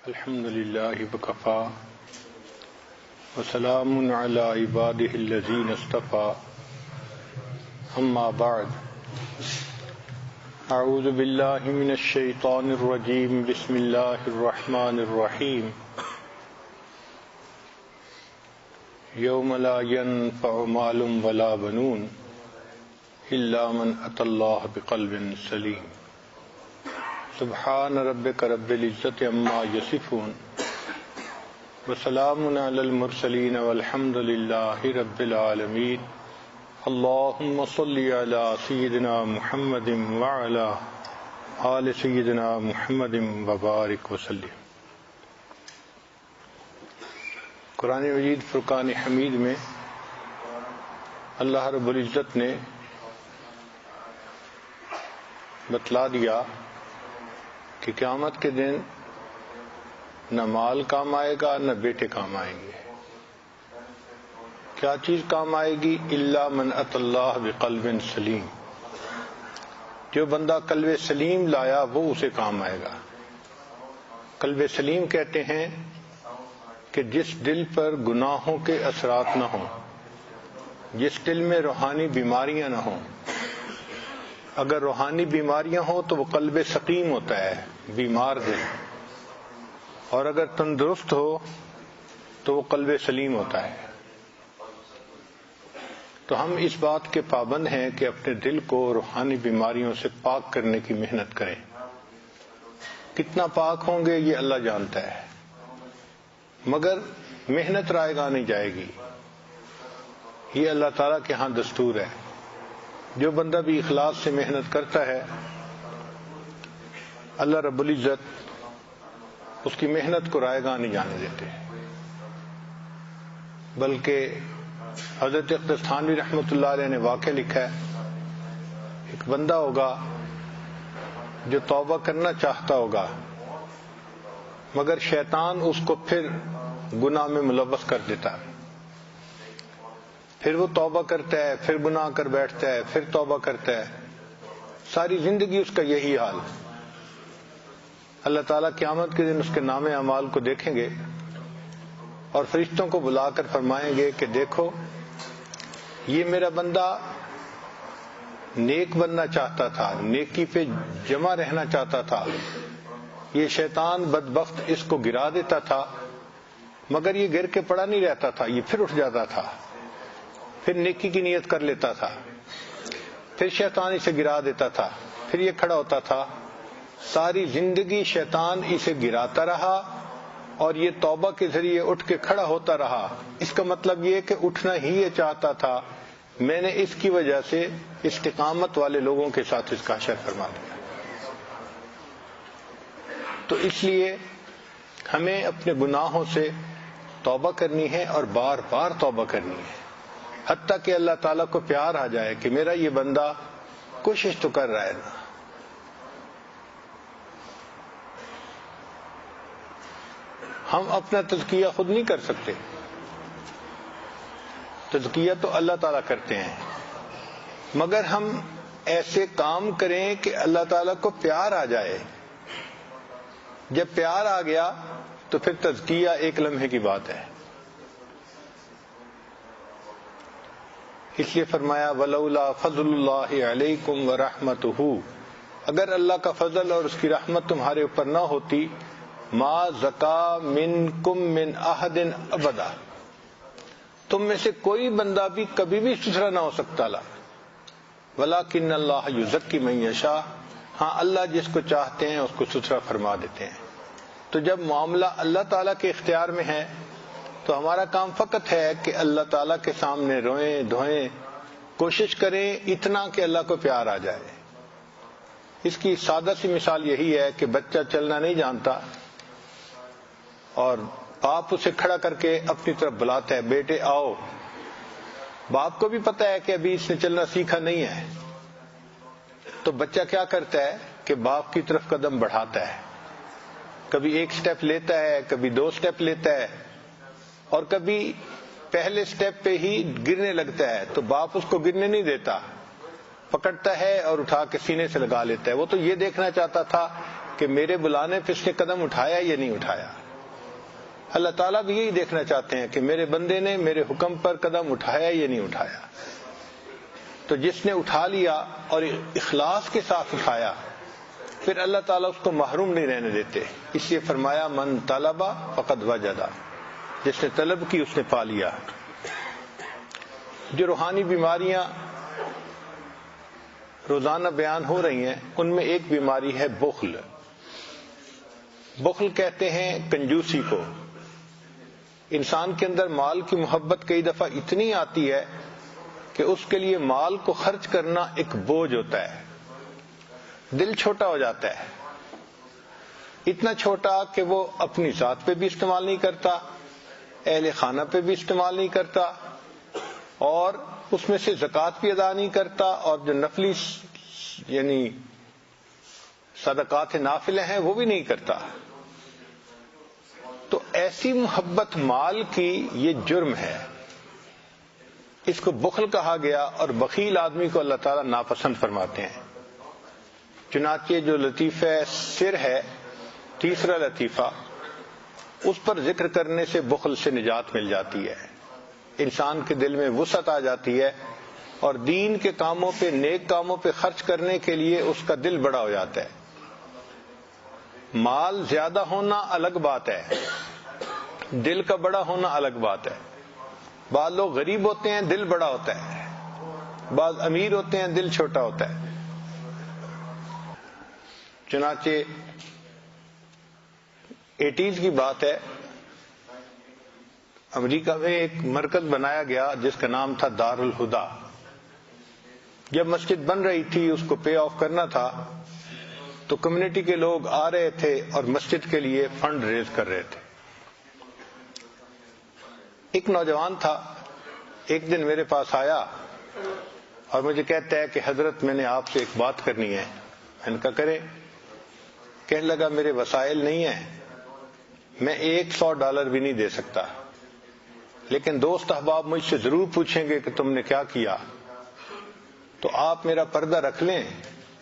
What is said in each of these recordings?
الحمد لله وكفى وسلام على عباده الذين اصطفى أما بعد أعوذ بالله من الشيطان الرجيم بسم الله الرحمن الرحيم يوم لا ينفع مال ولا بنون إلا من أتى الله بقلب سليم سبحان ربك رب العزة عما يصفون وسلام على المرسلين والحمد لله رب العالمين اللهم صل على سيدنا محمد وعلى آل سيدنا محمد وبارك وسلم۔ قرآن مجید فرقان حمید میں اللہ رب العزت نے بتلا دیا کہ قیامت کے دن نہ مال کام آئے گا نہ بیٹے کام آئیں گے۔ کیا چیز کام آئے گی؟ الا من اتی اللہ بقلب سلیم، جو بندہ قلب سلیم لایا وہ اسے کام آئے گا۔ قلب سلیم کہتے ہیں کہ جس دل پر گناہوں کے اثرات نہ ہوں، جس دل میں روحانی بیماریاں نہ ہوں۔ اگر روحانی بیماریاں ہوں تو وہ قلب سقیم ہوتا ہے، بیمار دل، اور اگر تندرست ہو تو وہ قلب سلیم ہوتا ہے۔ تو ہم اس بات کے پابند ہیں کہ اپنے دل کو روحانی بیماریوں سے پاک کرنے کی محنت کریں۔ کتنا پاک ہوں گے یہ اللہ جانتا ہے، مگر محنت رائے گاہ نہیں جائے گی، یہ اللہ تعالیٰ کے ہاں دستور ہے۔ جو بندہ بھی اخلاص سے محنت کرتا ہے اللہ رب العزت اس کی محنت کو رائے گاہ نہیں جانے دیتے، بلکہ حضرت اقدس تھانوی رحمۃ اللہ علیہ نے واقعہ لکھا ہے، ایک بندہ ہوگا جو توبہ کرنا چاہتا ہوگا مگر شیطان اس کو پھر گناہ میں ملوث کر دیتا ہے، پھر وہ توبہ کرتا ہے، پھر گناہ کر بیٹھتا ہے، پھر توبہ کرتا ہے، ساری زندگی اس کا یہی حال۔ اللہ تعالیٰ قیامت کے دن اس کے نام اعمال کو دیکھیں گے اور فرشتوں کو بلا کر فرمائیں گے کہ دیکھو یہ میرا بندہ نیک بننا چاہتا تھا، نیکی پہ جمع رہنا چاہتا تھا، یہ شیطان بدبخت اس کو گرا دیتا تھا، مگر یہ گر کے پڑا نہیں رہتا تھا، یہ پھر اٹھ جاتا تھا، پھر نیکی کی نیت کر لیتا تھا، پھر شیطان اسے گرا دیتا تھا، پھر یہ کھڑا ہوتا تھا، ساری زندگی شیطان اسے گراتا رہا اور یہ توبہ کے ذریعے اٹھ کے کھڑا ہوتا رہا۔ اس کا مطلب یہ کہ اٹھنا ہی یہ چاہتا تھا، میں نے اس کی وجہ سے استقامت والے لوگوں کے ساتھ اس کا حشر فرما دیا۔ تو اس لیے ہمیں اپنے گناہوں سے توبہ کرنی ہے اور بار بار توبہ کرنی ہے، حتیٰ کہ اللہ تعالیٰ کو پیار آ جائے کہ میرا یہ بندہ کوشش تو کر رہا ہے نا۔ ہم اپنا تزکیہ خود نہیں کر سکتے، تزکیہ تو اللہ تعالیٰ کرتے ہیں، مگر ہم ایسے کام کریں کہ اللہ تعالیٰ کو پیار آ جائے۔ جب پیار آ گیا تو پھر تزکیہ ایک لمحے کی بات ہے۔ اس لیے فرمایا وَلَوْلَا فَضْلُ اللَّهِ عَلَيْكُمْ وَرَحْمَتُهُ، اگر اللہ کا فضل اور اس کی رحمت تمہارے اوپر نہ ہوتی، ما زکا منکم من احد ابدا، تم میں سے کوئی بندہ بھی کبھی بھی ستھرا نہ ہو سکتا لا، ولیکن اللہ یزکی من یشاء، ہاں اللہ جس کو چاہتے ہیں اس کو ستھرا فرما دیتے ہیں۔ تو جب معاملہ اللہ تعالیٰ کے اختیار میں ہے تو ہمارا کام فقط ہے کہ اللہ تعالیٰ کے سامنے روئیں دھوئیں، کوشش کریں اتنا کہ اللہ کو پیار آ جائے۔ اس کی سادہ سی مثال یہی ہے کہ بچہ چلنا نہیں جانتا اور باپ اسے کھڑا کر کے اپنی طرف بلاتا ہے، بیٹے آؤ۔ باپ کو بھی پتہ ہے کہ ابھی اس نے چلنا سیکھا نہیں ہے، تو بچہ کیا کرتا ہے کہ باپ کی طرف قدم بڑھاتا ہے، کبھی ایک سٹیپ لیتا ہے، کبھی دو سٹیپ لیتا ہے، اور کبھی پہلے سٹیپ پہ ہی گرنے لگتا ہے تو باپ اس کو گرنے نہیں دیتا، پکڑتا ہے اور اٹھا کے سینے سے لگا لیتا ہے۔ وہ تو یہ دیکھنا چاہتا تھا کہ میرے بلانے پہ اس نے قدم اٹھایا یا نہیں اٹھایا. اللہ تعالیٰ بھی یہی دیکھنا چاہتے ہیں کہ میرے بندے نے میرے حکم پر قدم اٹھایا یا نہیں اٹھایا. تو جس نے اٹھا لیا اور اخلاص کے ساتھ اٹھایا پھر اللہ تعالیٰ اس کو محروم نہیں رہنے دیتے. اس لیے فرمایا من طلب فقد وجد، جس نے طلب کی اس نے پا لیا. جو روحانی بیماریاں روزانہ بیان ہو رہی ہیں ان میں ایک بیماری ہے بخل. بخل کہتے ہیں کنجوسی کو. انسان کے اندر مال کی محبت کئی دفعہ اتنی آتی ہے کہ اس کے لیے مال کو خرچ کرنا ایک بوجھ ہوتا ہے. دل چھوٹا ہو جاتا ہے، اتنا چھوٹا کہ وہ اپنی ذات پہ بھی استعمال نہیں کرتا، اہل خانہ پہ بھی استعمال نہیں کرتا، اور اس میں سے زکوٰۃ بھی ادا نہیں کرتا، اور جو نفلی یعنی صدقات نافلہ ہیں وہ بھی نہیں کرتا. تو ایسی محبت مال کی یہ جرم ہے، اس کو بخل کہا گیا، اور بخیل آدمی کو اللہ تعالیٰ ناپسند فرماتے ہیں. چنانچہ جو لطیفہ سر ہے، تیسرا لطیفہ، اس پر ذکر کرنے سے بخل سے نجات مل جاتی ہے. انسان کے دل میں وسعت آ جاتی ہے اور دین کے کاموں پہ، نیک کاموں پہ خرچ کرنے کے لیے اس کا دل بڑا ہو جاتا ہے. مال زیادہ ہونا الگ بات ہے، دل کا بڑا ہونا الگ بات ہے. بعض لوگ غریب ہوتے ہیں دل بڑا ہوتا ہے، بعض امیر ہوتے ہیں دل چھوٹا ہوتا ہے. چنانچہ 80s کی بات ہے، امریکہ میں ایک مرکز بنایا گیا جس کا نام تھا دار الہدا. جب مسجد بن رہی تھی، اس کو پے آف کرنا تھا، تو کمیونٹی کے لوگ آ رہے تھے اور مسجد کے لیے فنڈ ریز کر رہے تھے. ایک نوجوان تھا، ایک دن میرے پاس آیا اور مجھے کہتا ہے کہ حضرت میں نے آپ سے ایک بات کرنی ہے. میں نے کہا کرے. کہنے لگا میرے وسائل نہیں ہیں، میں $100 بھی نہیں دے سکتا، لیکن دوست احباب مجھ سے ضرور پوچھیں گے کہ تم نے کیا کیا، تو آپ میرا پردہ رکھ لیں،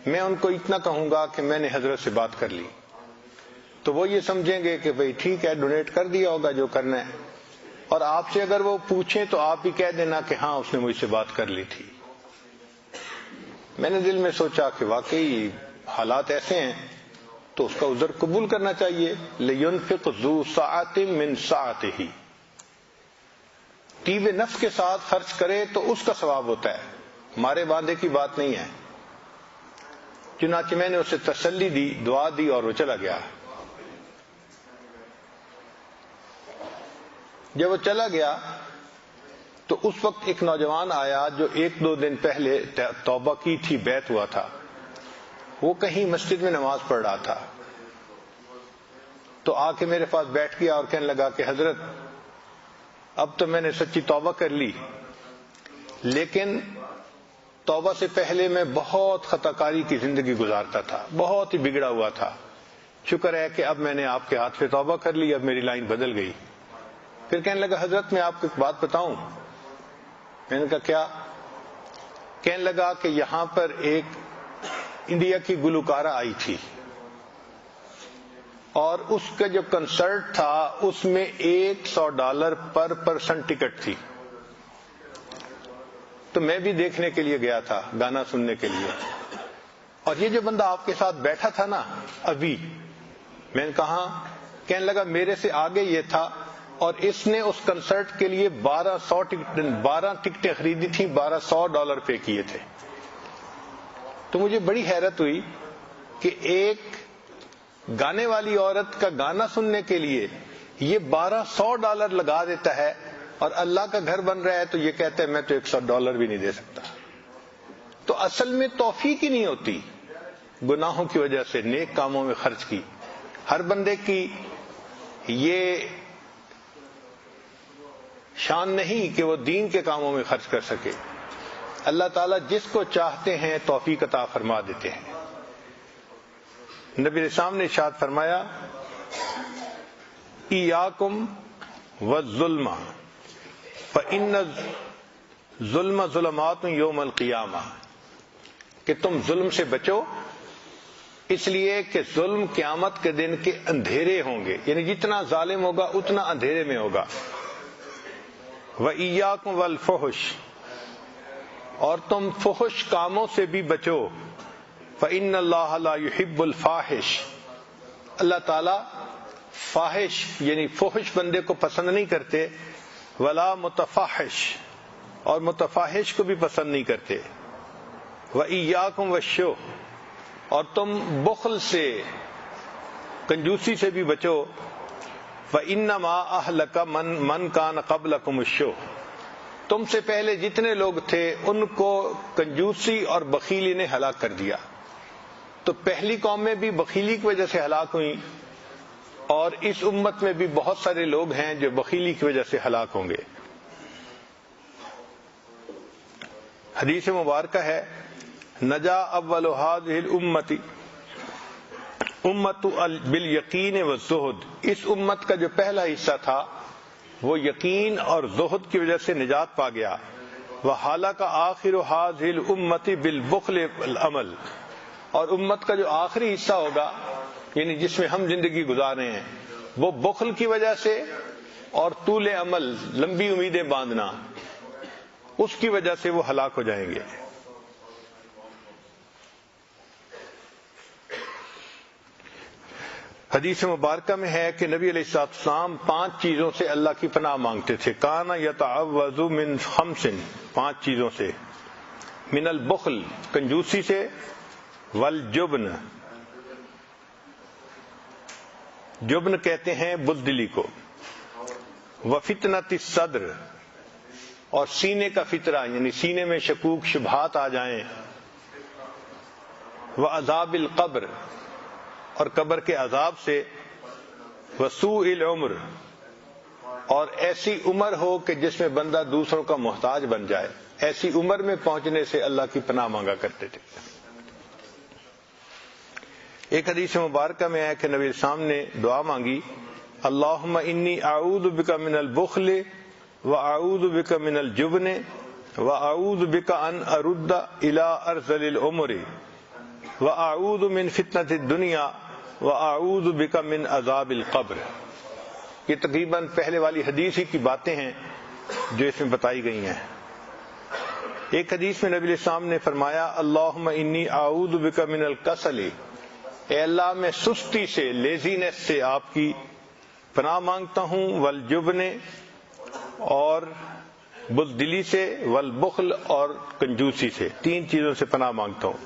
میں ان کو اتنا کہوں گا کہ میں نے حضرت سے بات کر لی، تو وہ یہ سمجھیں گے کہ بھئی ٹھیک ہے ڈونیٹ کر دیا ہوگا جو کرنا ہے، اور آپ سے اگر وہ پوچھیں تو آپ بھی کہہ دینا کہ ہاں اس نے مجھ سے بات کر لی تھی. میں نے دل میں سوچا کہ واقعی حالات ایسے ہیں تو اس کا عذر قبول کرنا چاہیے. لِيُنْفِقْ ذُو سَعَةٍ مِّن سَعَتِهِ، طیب نفس کے ساتھ خرچ کرے تو اس کا ثواب ہوتا ہے، ہمارے باندھے کی بات نہیں ہے. چنانچہ میں نے اسے تسلی دی، دعا دی اور وہ چلا گیا. جب وہ چلا گیا تو اس وقت ایک نوجوان آیا جو 1-2 دن پہلے توبہ کی تھی، بیعت ہوا تھا. وہ کہیں مسجد میں نماز پڑھ رہا تھا، تو آ کے میرے پاس بیٹھ گیا اور کہنے لگا کہ حضرت اب تو میں نے سچی توبہ کر لی، لیکن توبہ سے پہلے میں بہت خطا کاری کی زندگی گزارتا تھا، بہت ہی بگڑا ہوا تھا. شکر ہے کہ اب میں نے آپ کے ہاتھ سے توبہ کر لی، اب میری لائن بدل گئی. پھر کہنے لگا حضرت میں آپ کو ایک بات بتاؤں. میں نے کہا کیا؟ کہنے لگا کہ یہاں پر ایک انڈیا کی گلوکارہ آئی تھی اور اس کا جو کنسرٹ تھا اس میں $100 پر پرسن ٹکٹ تھی. تو میں بھی دیکھنے کے لیے گیا تھا، گانا سننے کے لیے. اور یہ جو بندہ آپ کے ساتھ بیٹھا تھا نا ابھی، میں نے کہا، کہنے لگا میرے سے آگے یہ تھا اور اس نے اس کنسرٹ کے لیے 12 ٹکٹیں خریدی تھیں، $1200 پے کیے تھے. تو مجھے بڑی حیرت ہوئی کہ ایک گانے والی عورت کا گانا سننے کے لیے یہ $1200 لگا دیتا ہے، اور اللہ کا گھر بن رہا ہے تو یہ کہتے ہیں میں تو $100 بھی نہیں دے سکتا. تو اصل میں توفیق ہی نہیں ہوتی گناہوں کی وجہ سے نیک کاموں میں خرچ کی. ہر بندے کی یہ شان نہیں کہ وہ دین کے کاموں میں خرچ کر سکے. اللہ تعالیٰ جس کو چاہتے ہیں توفیق عطا فرما دیتے ہیں. نبی اسلام نے ارشاد فرمایا ایاکم والظلم فإن الظلم ظلمات یوم القیامہ، کہ تم ظلم سے بچو، اس لیے کہ ظلم قیامت کے دن کے اندھیرے ہوں گے، یعنی جتنا ظالم ہوگا اتنا اندھیرے میں ہوگا۔ وَإِيَّاكُمْ وَالْفُحْشِ، اور تم فحش کاموں سے بھی بچو۔ فَإِنَّ اللَّهَ لَا يُحِبُّ الْفَاحِشِ، اللہ تعالیٰ فاحش یعنی فحش بندے کو پسند نہیں کرتے، ولا متفاحش، اور متفاحش کو بھی پسند نہیں کرتے۔ وَإِيَّاكُمْ وَالشُّحَّ، اور تم بخل سے کنجوسی سے بھی بچو۔ فَإِنَّمَا أَهْلَكَ مَنْ كَانَ قَبْلَكُمُ الشُّحَّ، تم سے پہلے جتنے لوگ تھے ان کو کنجوسی اور بخیلی نے ہلاک کر دیا۔ تو پہلی قومیں بھی بخیلی کی وجہ سے ہلاک ہوئیں، اور اس امت میں بھی بہت سارے لوگ ہیں جو بخیلی کی وجہ سے ہلاک ہوں گے۔ حدیث مبارکہ ہے، نجا اول هذه الامت امت بالیقین والزہد، اس امت کا جو پہلا حصہ تھا وہ یقین اور زہد کی وجہ سے نجات پا گیا۔ وَحَلَكَ آخِرُ هَذِهِ الْأُمَّةِ بِالْبُخْلِ وَالْعَمَلِ، اور امت کا جو آخری حصہ ہوگا یعنی جس میں ہم زندگی گزار رہے ہیں، وہ بخل کی وجہ سے اور طول عمل لمبی امیدیں باندھنا، اس کی وجہ سے وہ ہلاک ہو جائیں گے۔ حدیث مبارکہ میں ہے کہ نبی علیہ السلام 5 چیزوں سے اللہ کی پناہ مانگتے تھے۔ کانا یتعوذ من 5، 5 چیزوں سے۔ من البخل، کنجوسی سے، والجبن، جبن کہتے ہیں بزدلی کو، وفتنۃ الصدر، اور سینے کا فطرہ یعنی سینے میں شکوک شبہات آ جائیں، وعذاب القبر، اور قبر کے عذاب سے، وسوء العمر، اور ایسی عمر ہو کہ جس میں بندہ دوسروں کا محتاج بن جائے، ایسی عمر میں پہنچنے سے اللہ کی پناہ مانگا کرتے تھے۔ ایک حدیث مبارکہ میں ہے کہ نبی السلام نے دعا مانگی، اللہم انی اعوذ بک من البخل واعوذ بک من الجبن واعوذ بک ان ارد الی ارذل العمر واعوذ من فتنۃ الدنیا واعوذ بک من عذاب القبر۔ یہ تقریباً پہلے والی حدیث ہی کی باتیں ہیں جو اس میں بتائی گئی ہیں۔ ایک حدیث میں نبی علیہ السلام نے فرمایا، اللہم انی اعوذ بک من الکسل، اے اللہ میں سستی سے، لیزینس سے آپ کی پناہ مانگتا ہوں، والجبن، اور بزدلی سے، والبخل، اور کنجوسی سے، 3 چیزوں سے پناہ مانگتا ہوں۔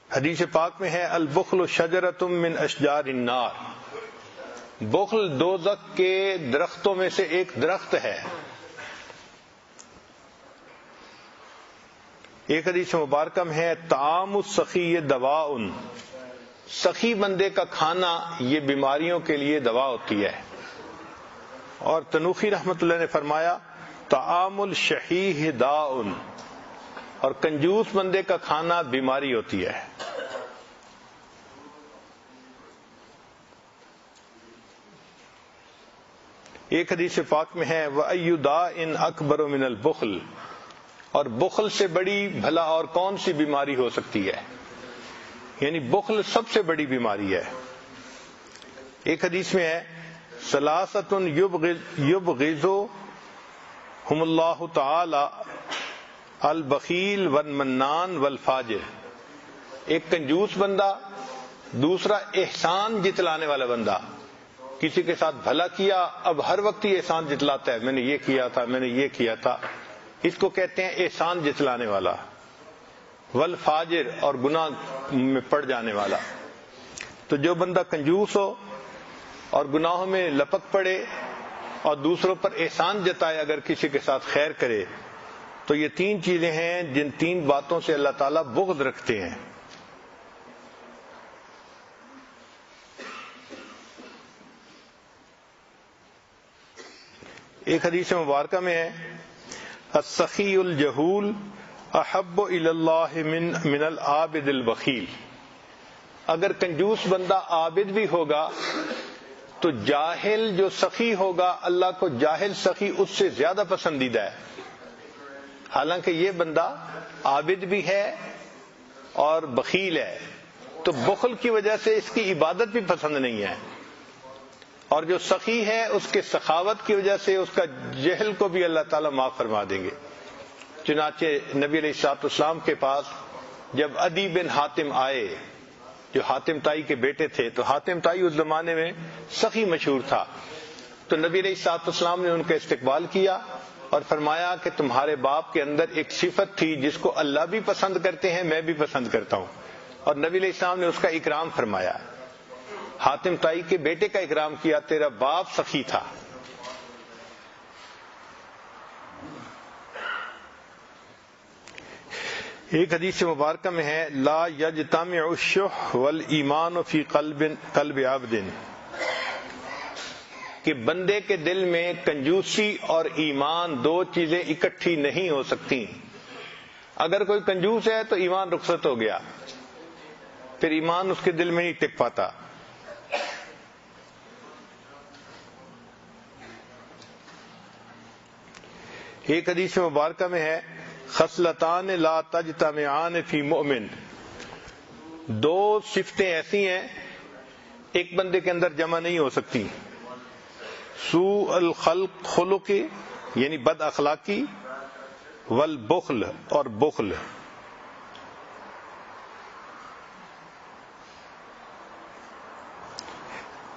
حدیث پاک میں ہے، البخل شجرۃ من اشجار النار، بخل دوزخ کے درختوں میں سے ایک درخت ہے۔ ایک حدیث مبارکہ میں ہے، طعام السخی دواء، سخی بندے کا کھانا یہ بیماریوں کے لیے دوا ہوتی ہے۔ اور تنوخی رحمت اللہ نے فرمایا، طعام الشحیح داء، اور کنجوس بندے کا کھانا بیماری ہوتی ہے۔ ایک حدیث پاک میں ہے، وَأَيُّ دَاءٍ أَكْبَرُ مِنَ الْبُخْلِ، اور بخل سے بڑی بھلا اور کون سی بیماری ہو سکتی ہے، یعنی بخل سب سے بڑی بیماری ہے۔ ایک حدیث میں ہے، ثلاثۃ یبغضهم اللہ تعالی، البخیل والمنان والفاجر، ایک کنجوس بندہ، دوسرا احسان جتلانے والا بندہ، کسی کے ساتھ بھلا کیا اب ہر وقت یہ احسان جتلاتا ہے، میں نے یہ کیا تھا، میں نے یہ کیا تھا، اس کو کہتے ہیں احسان جتلانے والا۔ والفاجر، اور گناہ میں پڑ جانے والا۔ تو جو بندہ کنجوس ہو اور گناہوں میں لپک پڑے اور دوسروں پر احسان جتائے، اگر کسی کے ساتھ خیر کرے، تو یہ 3 چیزیں ہیں جن 3 باتوں سے اللہ تعالیٰ بغض رکھتے ہیں۔ ایک حدیث مبارکہ میں ہے، السخی الجہول احب الی اللہ من العابد البخیل، اگر کنجوس بندہ عابد بھی ہوگا تو جاہل جو سخی ہوگا اللہ کو جاہل سخی اس سے زیادہ پسندیدہ ہے، حالانکہ یہ بندہ عابد بھی ہے اور بخیل ہے تو بخل کی وجہ سے اس کی عبادت بھی پسند نہیں ہے، اور جو سخی ہے اس کے سخاوت کی وجہ سے اس کا جہل کو بھی اللہ تعالیٰ معاف فرما دیں گے۔ چنانچہ نبی علیہ الصلوۃ والسلام کے پاس جب عدی بن حاتم آئے جو حاتم تائی کے بیٹے تھے، تو حاتم تائی اس زمانے میں سخی مشہور تھا، تو نبی علیہ الصلوۃ والسلام نے ان کا استقبال کیا اور فرمایا کہ تمہارے باپ کے اندر ایک صفت تھی جس کو اللہ بھی پسند کرتے ہیں، میں بھی پسند کرتا ہوں، اور نبی علیہ السلام نے اس کا اکرام فرمایا، حاتم تائی کے بیٹے کا اکرام کیا، تیرا باپ سخی تھا۔ ایک حدیث مبارکہ میں ہے لا یجتمع الشح والایمان فی قلب عبد، کہ بندے کے دل میں کنجوسی اور ایمان دو چیزیں اکٹھی نہیں ہو سکتی۔ اگر کوئی کنجوس ہے تو ایمان رخصت ہو گیا، پھر ایمان اس کے دل میں نہیں ٹک پاتا۔ ایک حدیث مبارکہ میں ہے خصلتان لا تجتمعان فی مؤمن، دو صفتیں ایسی ہیں ایک بندے کے اندر جمع نہیں ہو سکتی، سوء الخلق یعنی بد اخلاقی، والبخل اور بخل۔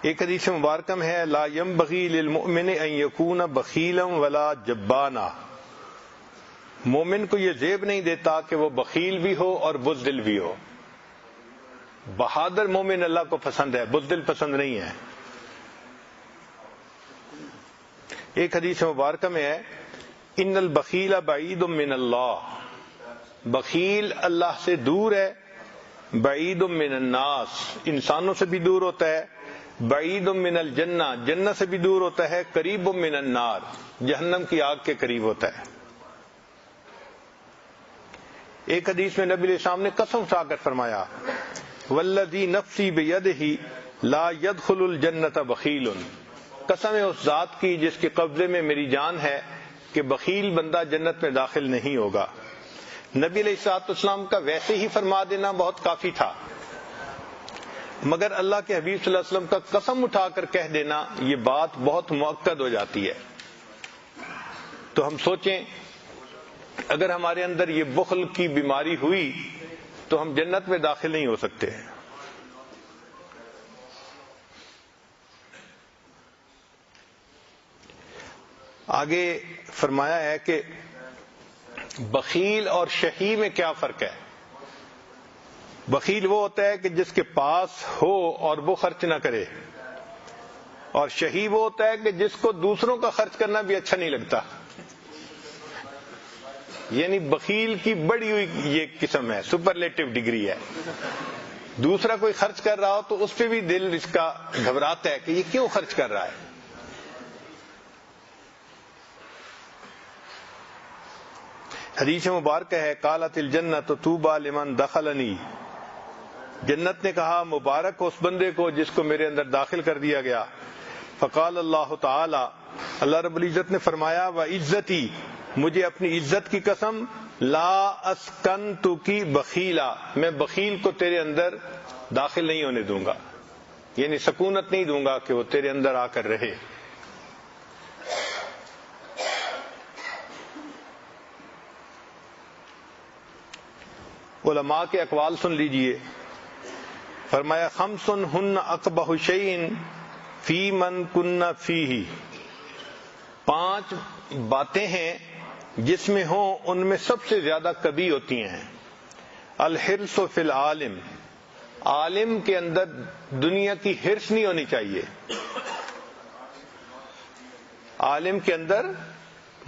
ایک حدیث مبارکہ میں ہے لا ينبغي للمؤمن ان يكون بخیلا ولا جبانا، مومن کو یہ زیب نہیں دیتا کہ وہ بخیل بھی ہو اور بزدل بھی ہو۔ بہادر مومن اللہ کو پسند ہے، بزدل پسند نہیں ہے۔ ایک حدیث مبارکہ میں ہے ان البخیل بعید من اللہ، بخیل اللہ سے دور ہے، بعید من الناس انسانوں سے بھی دور ہوتا ہے، بعید من الجنہ جنت سے بھی دور ہوتا ہے، قریب من النار جہنم کی آگ کے قریب ہوتا ہے۔ ایک حدیث میں نبی علیہ السلام نے قسم اٹھا کر فرمایا والذی نفسی بیدہ لا يدخل الجنۃ بخیل، قسم ہے اس ذات کی جس کے قبضے میں میری جان ہے کہ بخیل بندہ جنت میں داخل نہیں ہوگا۔ نبی علیہ الصلوۃ والسلام کا ویسے ہی فرما دینا بہت کافی تھا، مگر اللہ کے حبیب صلی اللہ علیہ وسلم کا قسم اٹھا کر کہہ دینا یہ بات بہت مؤکد ہو جاتی ہے۔ تو ہم سوچیں اگر ہمارے اندر یہ بخل کی بیماری ہوئی تو ہم جنت میں داخل نہیں ہو سکتے۔ آگے فرمایا ہے کہ بخیل اور شحیح میں کیا فرق ہے۔ بخیل وہ ہوتا ہے کہ جس کے پاس ہو اور وہ خرچ نہ کرے، اور شحیح وہ ہوتا ہے کہ جس کو دوسروں کا خرچ کرنا بھی اچھا نہیں لگتا۔ یعنی بخیل کی بڑی ہوئی یہ قسم ہے، سپرلیٹو ڈگری ہے، دوسرا کوئی خرچ کر رہا ہو تو اس پہ بھی دل اس کا گھبراتا ہے کہ یہ کیوں خرچ کر رہا ہے۔ حدیث مبارکہ ہے قالت الجنۃ طوبی لمن دخلنی، جنت نے کہا مبارک ہو اس بندے کو جس کو میرے اندر داخل کر دیا گیا۔ فقال اللہ تعالی، اللہ رب العزت نے فرمایا وعزتی، مجھے اپنی عزت کی قسم، لا اسکنتک بخیلا، میں بخیل کو تیرے اندر داخل نہیں ہونے دوں گا، یعنی سکونت نہیں دوں گا کہ وہ تیرے اندر آ کر رہے۔ علماء کے اقوال سن لیجئے، فرمایا خمس ہن اقبح شیء فی من کن فیہ، 5 باتیں ہیں جس میں ہوں ان میں سب سے زیادہ کبھی ہوتی ہیں۔ الحرص فی العالم، عالم کے اندر دنیا کی حرص نہیں ہونی چاہیے، عالم کے اندر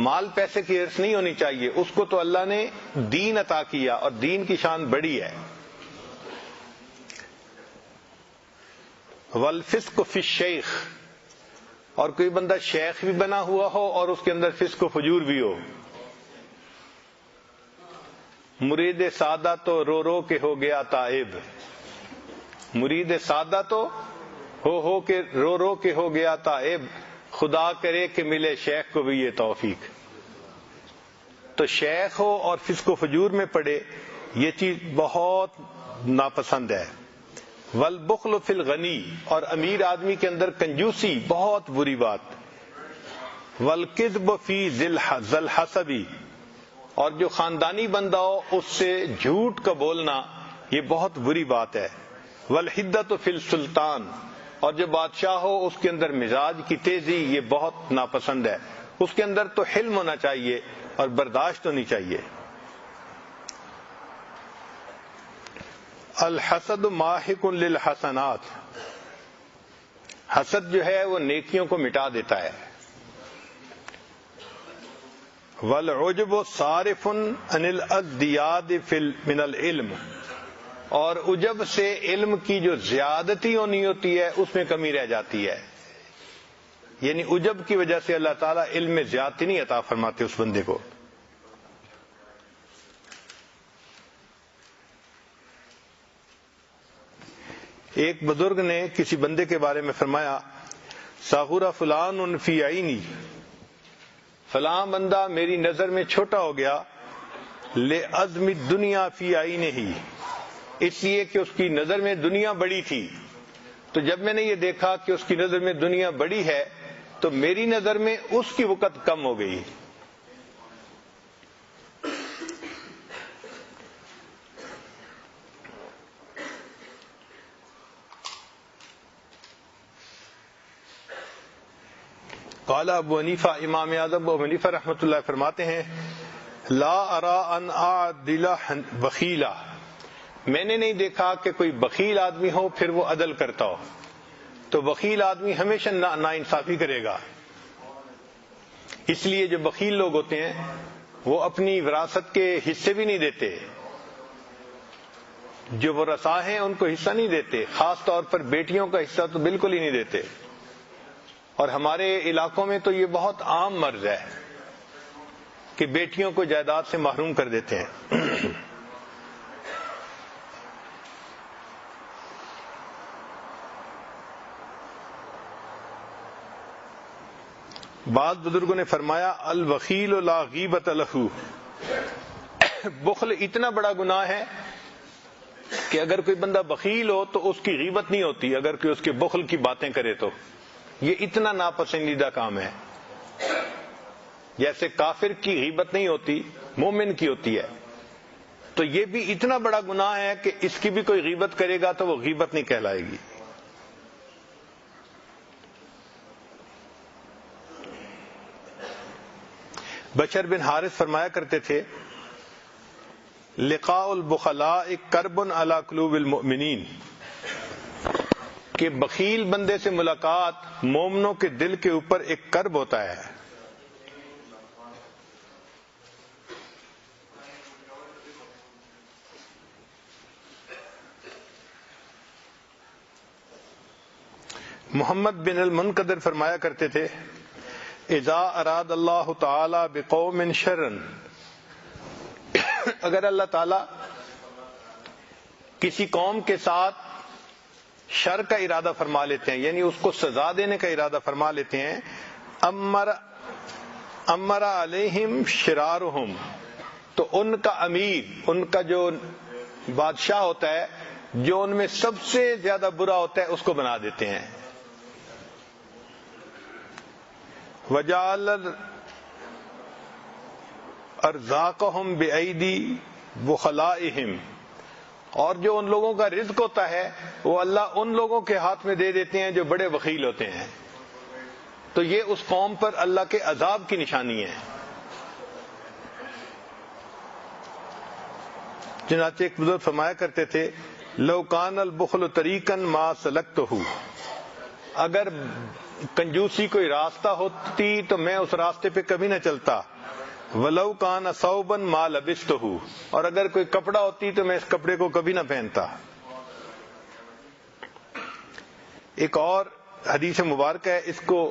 مال پیسے کی حرص نہیں ہونی چاہیے، اس کو تو اللہ نے دین عطا کیا اور دین کی شان بڑی ہے۔ والفسق فی الشیخ، اور کوئی بندہ شیخ بھی بنا ہوا ہو اور اس کے اندر فسق و فجور بھی ہو۔ مرید سادہ تو رو رو کے ہو گیا تائب، مرید سادہ تو ہو کے رو رو کے ہو گیا تائب، خدا کرے کہ ملے شیخ کو بھی یہ توفیق۔ تو شیخ ہو اور فسق و فجور میں پڑے یہ چیز بہت ناپسند ہے. والبخل فی الغنی، اور امیر آدمی کے اندر کنجوسی بہت بری بات. والکذب فی ذی الحسب، اور جو خاندانی بندہ ہو اس سے جھوٹ کا بولنا یہ بہت بری بات ہے. والحدۃ فی السلطان، اور جو بادشاہ ہو اس کے اندر مزاج کی تیزی یہ بہت ناپسند ہے. اس کے اندر تو حلم ہونا چاہیے اور برداشت ہونی چاہیے. الحسد ماحق للحسنات، حسد جو ہے وہ نیکیوں کو مٹا دیتا ہے. والعجب صارف عن الازدیاد من العلم، اور عجب سے علم کی جو زیادتی ہونی ہوتی ہے اس میں کمی رہ جاتی ہے. یعنی عجب کی وجہ سے اللہ تعالیٰ علم میں زیادتی نہیں عطا فرماتے اس بندے کو. ایک بزرگ نے کسی بندے کے بارے میں فرمایا، صغر فلان فی عینی، فلاں بندہ میری نظر میں چھوٹا ہو گیا. لعظم الدنیا فی عینہ، اس لیے کہ اس کی نظر میں دنیا بڑی تھی. تو جب میں نے یہ دیکھا کہ اس کی نظر میں دنیا بڑی ہے تو میری نظر میں اس کی وقت کم ہو گئی. قال ابو حنیفہ، امام اعظم ابو حنیفہ رحمۃ اللہ فرماتے ہیں، لا ارى ان اعدل بخیلا، میں نے نہیں دیکھا کہ کوئی بخیل آدمی ہو پھر وہ عدل کرتا ہو. تو بخیل آدمی ہمیشہ ناانصافی کرے گا. اس لیے جو بخیل لوگ ہوتے ہیں وہ اپنی وراثت کے حصے بھی نہیں دیتے. جو ورثاء ہیں ان کو حصہ نہیں دیتے، خاص طور پر بیٹیوں کا حصہ تو بالکل ہی نہیں دیتے. اور ہمارے علاقوں میں تو یہ بہت عام مرض ہے کہ بیٹیوں کو جائیداد سے محروم کر دیتے ہیں. بعض بزرگوں نے فرمایا، البخیل لا غیبت لہ، بخل اتنا بڑا گناہ ہے کہ اگر کوئی بندہ بخیل ہو تو اس کی غیبت نہیں ہوتی اگر کوئی اس کے بخل کی باتیں کرے تو. یہ اتنا ناپسندیدہ کام ہے. جیسے کافر کی غیبت نہیں ہوتی، مومن کی ہوتی ہے. تو یہ بھی اتنا بڑا گناہ ہے کہ اس کی بھی کوئی غیبت کرے گا تو وہ غیبت نہیں کہلائے گی. بشر بن حارث فرمایا کرتے تھے، لقاء البخلاء کرب علی قلوب المؤمنین، کہ بخیل بندے سے ملاقات مومنوں کے دل کے اوپر ایک کرب ہوتا ہے. محمد بن المنقدر فرمایا کرتے تھے، اذا اراد اللہ تعالی بقوم شرا، اگر اللہ تعالی کسی قوم کے ساتھ شر کا ارادہ فرما لیتے ہیں، یعنی اس کو سزا دینے کا ارادہ فرما لیتے ہیں، امر علیہم شرارہم، تو ان کا امیر، ان کا جو بادشاہ ہوتا ہے جو ان میں سب سے زیادہ برا ہوتا ہے اس کو بنا دیتے ہیں. وجعل ارزاقہم بایدی بخلائہم، اور جو ان لوگوں کا رزق ہوتا ہے وہ اللہ ان لوگوں کے ہاتھ میں دے دیتے ہیں جو بڑے بخیل ہوتے ہیں. تو یہ اس قوم پر اللہ کے عذاب کی نشانی ہے. چنانچہ ایک بزرگ فرمایا کرتے تھے، لو کان البخل طریقا ما سلکتہ، اگر کنجوسی کوئی راستہ ہوتی تو میں اس راستے پہ کبھی نہ چلتا. ولو کان ثوبا ما لبستہ، اور اگر کوئی کپڑا ہوتی تو میں اس کپڑے کو کبھی نہ پہنتا. ایک اور حدیث مبارکہ ہے، اس کو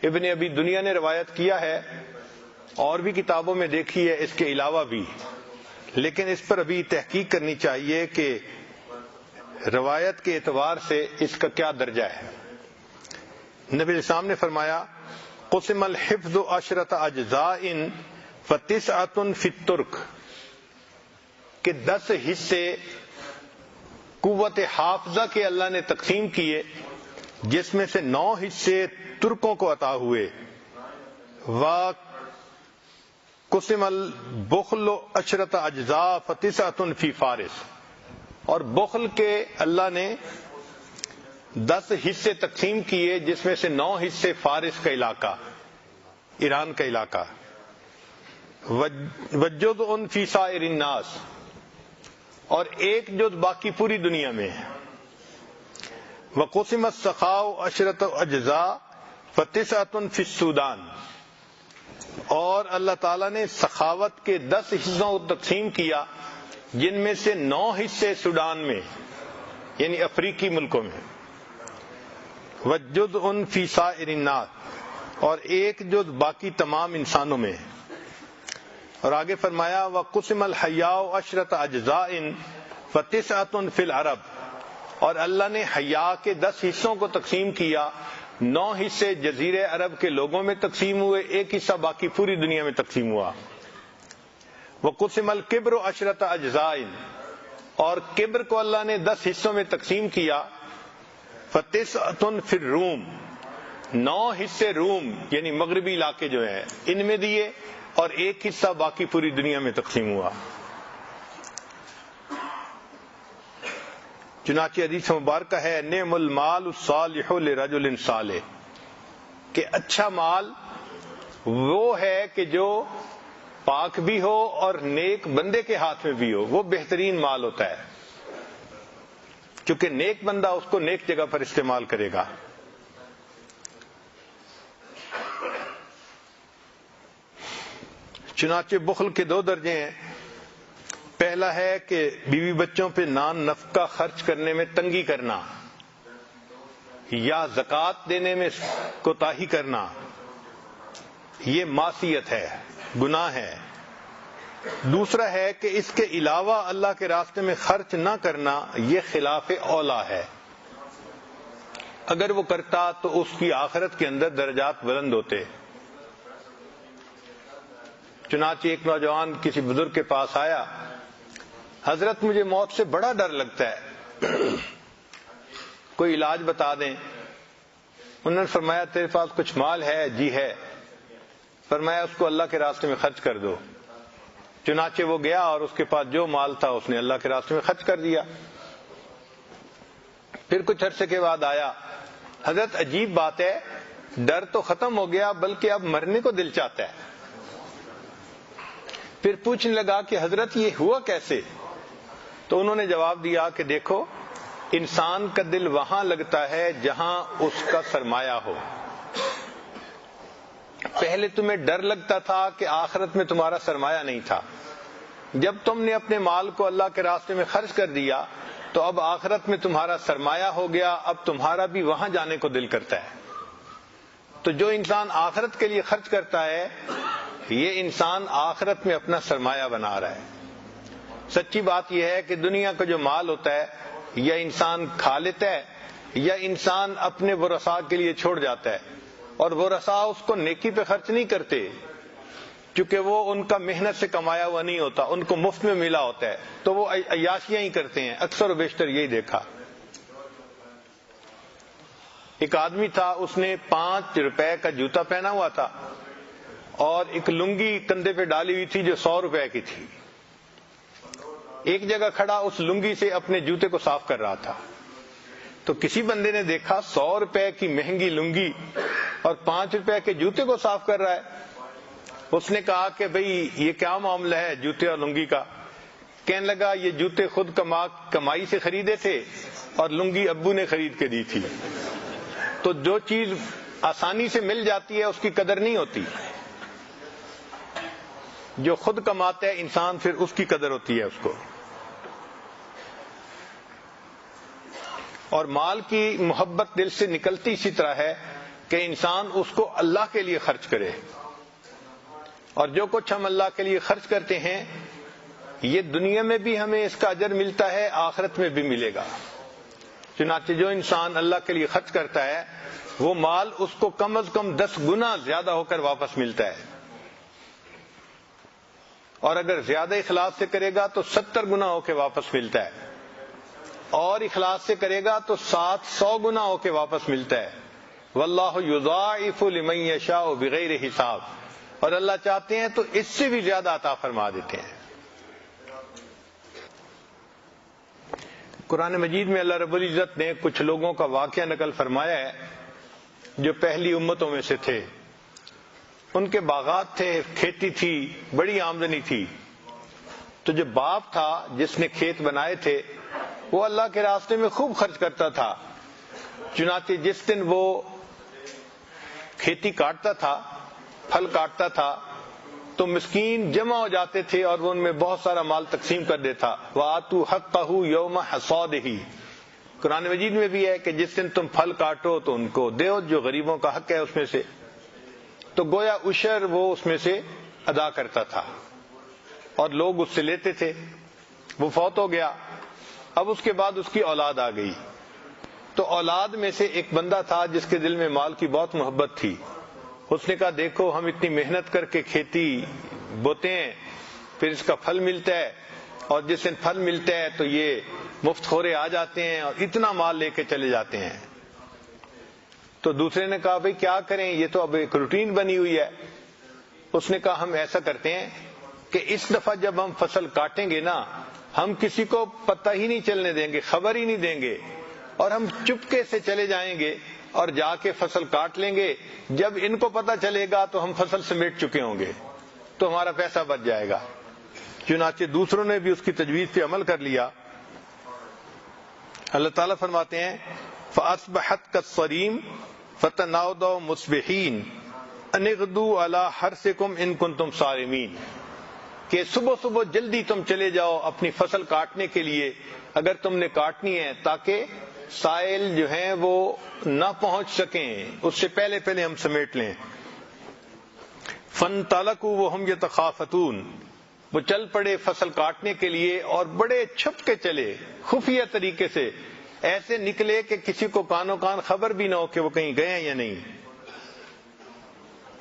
ابن ابی دنیا نے روایت کیا ہے، اور بھی کتابوں میں دیکھی ہے اس کے علاوہ بھی، لیکن اس پر ابھی تحقیق کرنی چاہیے کہ روایت کے اعتبار سے اس کا کیا درجہ ہے. نبی الاسلام نے فرمایا، قسم الحفظ عشرۃ اجزاء فتسعۃ فی الترک، کہ 10 حصے قوت حافظہ کے اللہ نے تقسیم کیے، جس میں سے 9 حصے ترکوں کو عطا ہوئے. وَقُسِمَ الْبُخْلُ عَشْرَةَ أَجْزَاءَ فَتِسْعَةٌ فِي فارس، اور بخل کے اللہ نے 10 حصے تقسیم کیے، جس میں سے 9 حصے فارس کا علاقہ، ایران کا علاقہ. وَجُزْءٌ فِي سائر الناس، اور ایک جز باقی پوری دنیا میں ہے. وَقُسِمَ السَّخَاءُ عَشْرَةَ أَجْزَاءَ فَتِسْعَةٌ فِي السودان، اور اللہ تعالیٰ نے سخاوت کے 10 حصوں کو تقسیم کیا، جن میں سے 9 حصے سوڈان میں یعنی افریقی ملکوں میں. وَجُزْءٌ فِي سائر الناس، اور ایک جز باقی تمام انسانوں میں. اور آگے فرمایا وَقُسِمَ الْحَيَاءُ عَشْرَةَ أَجْزَاءٍ فَتِسْعَةٌ فِي الْعَرَبِ، اور اللہ نے حیا کے 10 حصوں کو تقسیم کیا، 9 حصے جزیرہ عرب کے لوگوں میں تقسیم ہوئے، ایک حصہ باقی پوری دنیا میں تقسیم ہوا. وَقُسِمَ الْكِبْرُ عَشْرَةَ أَجْزَاءٍ، اور کبر کو اللہ نے 10 حصوں میں تقسیم کیا، فَتِسْعَةٌ فِي الروم، 9 حصے روم یعنی مغربی علاقے جو ہیں ان میں دیے، اور ایک حصہ باقی پوری دنیا میں تقسیم ہوا. چنانچہ حدیث مبارکہ ہے نعم المال الصالح لرجل صالح، کہ اچھا مال وہ ہے کہ جو پاک بھی ہو اور نیک بندے کے ہاتھ میں بھی ہو، وہ بہترین مال ہوتا ہے، کیونکہ نیک بندہ اس کو نیک جگہ پر استعمال کرے گا. چنانچہ بخل کے 2 درجے ہیں. پہلا ہے کہ بیوی بچوں پہ نان نفقہ خرچ کرنے میں تنگی کرنا یا زکوٰۃ دینے میں کوتاہی کرنا، یہ معصیت ہے، گناہ ہے. دوسرا ہے کہ اس کے علاوہ اللہ کے راستے میں خرچ نہ کرنا، یہ خلاف اولا ہے. اگر وہ کرتا تو اس کی آخرت کے اندر درجات بلند ہوتے. چنانچہ ایک نوجوان کسی بزرگ کے پاس آیا، حضرت مجھے موت سے بڑا ڈر لگتا ہے، کوئی علاج بتا دیں. انہوں نے فرمایا تیرے پاس کچھ مال ہے؟ جی ہے. فرمایا اس کو اللہ کے راستے میں خرچ کر دو. چنانچہ وہ گیا اور اس کے پاس جو مال تھا اس نے اللہ کے راستے میں خرچ کر دیا. پھر کچھ عرصے کے بعد آیا، حضرت عجیب بات ہے، ڈر تو ختم ہو گیا بلکہ اب مرنے کو دل چاہتا ہے. پھر پوچھنے لگا کہ حضرت یہ ہوا کیسے؟ تو انہوں نے جواب دیا کہ دیکھو، انسان کا دل وہاں لگتا ہے جہاں اس کا سرمایہ ہو. پہلے تمہیں ڈر لگتا تھا کہ آخرت میں تمہارا سرمایہ نہیں تھا، جب تم نے اپنے مال کو اللہ کے راستے میں خرچ کر دیا تو اب آخرت میں تمہارا سرمایہ ہو گیا، اب تمہارا بھی وہاں جانے کو دل کرتا ہے. تو جو انسان آخرت کے لیے خرچ کرتا ہے، یہ انسان آخرت میں اپنا سرمایہ بنا رہا ہے. سچی بات یہ ہے کہ دنیا کا جو مال ہوتا ہے یا انسان کھا لیتا ہے یا انسان اپنے ورثاء کے لیے چھوڑ جاتا ہے، اور ورثاء اس کو نیکی پہ خرچ نہیں کرتے کیونکہ وہ ان کا محنت سے کمایا ہوا نہیں ہوتا، ان کو مفت میں ملا ہوتا ہے، تو وہ عیاشیاں ہی کرتے ہیں. اکثر و بیشتر یہی دیکھا. ایک آدمی تھا، اس نے 5 روپے کا جوتا پہنا ہوا تھا اور ایک لنگی کندھے پہ ڈالی ہوئی تھی جو 100 روپے کی تھی. ایک جگہ کھڑا اس لنگی سے اپنے جوتے کو صاف کر رہا تھا. تو کسی بندے نے دیکھا 100 روپے کی مہنگی لنگی اور 5 روپے کے جوتے کو صاف کر رہا ہے. اس نے کہا کہ بھئی یہ کیا معاملہ ہے جوتے اور لنگی کا؟ کہنے لگا یہ جوتے خود کمائی سے خریدے تھے اور لنگی ابو نے خرید کے دی تھی. تو جو چیز آسانی سے مل جاتی ہے اس کی قدر نہیں ہوتی، جو خود کماتا ہے انسان پھر اس کی قدر ہوتی ہے اس کو. اور مال کی محبت دل سے نکلتی اسی طرح ہے کہ انسان اس کو اللہ کے لیے خرچ کرے. اور جو کچھ ہم اللہ کے لیے خرچ کرتے ہیں یہ دنیا میں بھی ہمیں اس کا اجر ملتا ہے، آخرت میں بھی ملے گا. چنانچہ جو انسان اللہ کے لیے خرچ کرتا ہے وہ مال اس کو کم از کم 10 گنا زیادہ ہو کر واپس ملتا ہے. اور اگر زیادہ اخلاص سے کرے گا تو 70 گنا ہو کے واپس ملتا ہے، اور اخلاص سے کرے گا تو 700 گنا ہو کے واپس ملتا ہے۔ واللہ یضاعف لمن یشاء بغیر حساب، اور اللہ چاہتے ہیں تو اس سے بھی زیادہ عطا فرما دیتے ہیں۔ قرآن مجید میں اللہ رب العزت نے کچھ لوگوں کا واقعہ نقل فرمایا ہے جو پہلی امتوں میں سے تھے۔ ان کے باغات تھے، کھیتی تھی، بڑی آمدنی تھی، تو جو باپ تھا جس نے کھیت بنائے تھے وہ اللہ کے راستے میں خوب خرچ کرتا تھا۔ چنانچہ جس دن وہ کھیتی کاٹتا تھا، پھل کاٹتا تھا، تو مسکین جمع ہو جاتے تھے اور وہ ان میں بہت سارا مال تقسیم کر دیتا۔ وَآتُوا حَقَّهُ يَوْمَ حَصَادِهِ، قرآن مجید میں بھی ہے کہ جس دن تم پھل کاٹو تو ان کو دیو جو غریبوں کا حق ہے اس میں سے۔ تو گویا عشر وہ اس میں سے ادا کرتا تھا اور لوگ اس سے لیتے تھے۔ وہ فوت ہو گیا، اب اس کے بعد اس کی اولاد آ گئی، تو اولاد میں سے ایک بندہ تھا جس کے دل میں مال کی بہت محبت تھی۔ اس نے کہا دیکھو ہم اتنی محنت کر کے کھیتی بوتے ہیں، پھر اس کا پھل ملتا ہے، اور جس دن پھل ملتا ہے تو یہ مفت خورے آ جاتے ہیں اور اتنا مال لے کے چلے جاتے ہیں۔ تو دوسرے نے کہا بھئی کیا کریں، یہ تو اب ایک روٹین بنی ہوئی ہے۔ اس نے کہا ہم ایسا کرتے ہیں کہ اس دفعہ جب ہم فصل کاٹیں گے نا، ہم کسی کو پتہ ہی نہیں چلنے دیں گے، خبر ہی نہیں دیں گے، اور ہم چپکے سے چلے جائیں گے اور جا کے فصل کاٹ لیں گے۔ جب ان کو پتہ چلے گا تو ہم فصل سمیٹ چکے ہوں گے، تو ہمارا پیسہ بچ جائے گا۔ چنانچہ دوسروں نے بھی اس کی تجویز پہ عمل کر لیا۔ اللہ تعالیٰ فرماتے ہیں فَأَصْبَحَتْ كَالصَّرِيمِ فَتَنَاوَدَوْا مُصْبِحِينَ أَنِ اغْدُوا عَلَىٰ حَرْثِكُمْ إِن كُنتُمْ صَارِمِينَ، کہ صبح صبح جلدی تم چلے جاؤ اپنی فصل کاٹنے کے لیے اگر تم نے کاٹنی ہے، تاکہ سائل جو ہیں وہ نہ پہنچ سکیں، اس سے پہلے پہلے ہم سمیٹ لیں۔ فَانْطَلَقُوا وَهُمْ يَتَخَافَتُونَ، وہ چل پڑے فصل کاٹنے کے لیے اور بڑے چھپ کے چلے، خفیہ طریقے سے ایسے نکلے کہ کسی کو کانوں کان خبر بھی نہ ہو کہ وہ کہیں گئے ہیں یا نہیں۔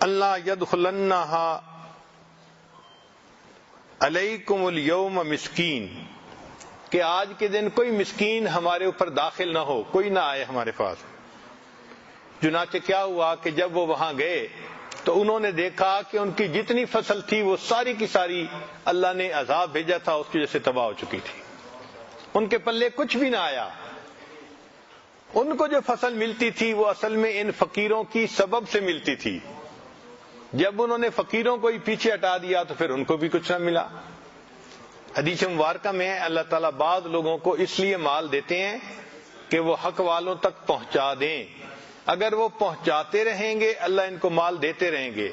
اللہ يَدْخُلَنَّهَا علیکم اليوم مسکین، کہ آج کے دن کوئی مسکین ہمارے اوپر داخل نہ ہو، کوئی نہ آئے ہمارے پاس۔ چنانچہ کیا ہوا کہ جب وہ وہاں گئے تو انہوں نے دیکھا کہ ان کی جتنی فصل تھی وہ ساری کی ساری اللہ نے عذاب بھیجا تھا اس کی وجہ سے تباہ ہو چکی تھی، ان کے پلے کچھ بھی نہ آیا۔ ان کو جو فصل ملتی تھی وہ اصل میں ان فقیروں کی سبب سے ملتی تھی، جب انہوں نے فقیروں کو ہی پیچھے ہٹا دیا تو پھر ان کو بھی کچھ نہ ملا۔ حدیث مبارکہ میں اللہ تعالیٰ بعض لوگوں کو اس لیے مال دیتے ہیں کہ وہ حق والوں تک پہنچا دیں، اگر وہ پہنچاتے رہیں گے اللہ ان کو مال دیتے رہیں گے،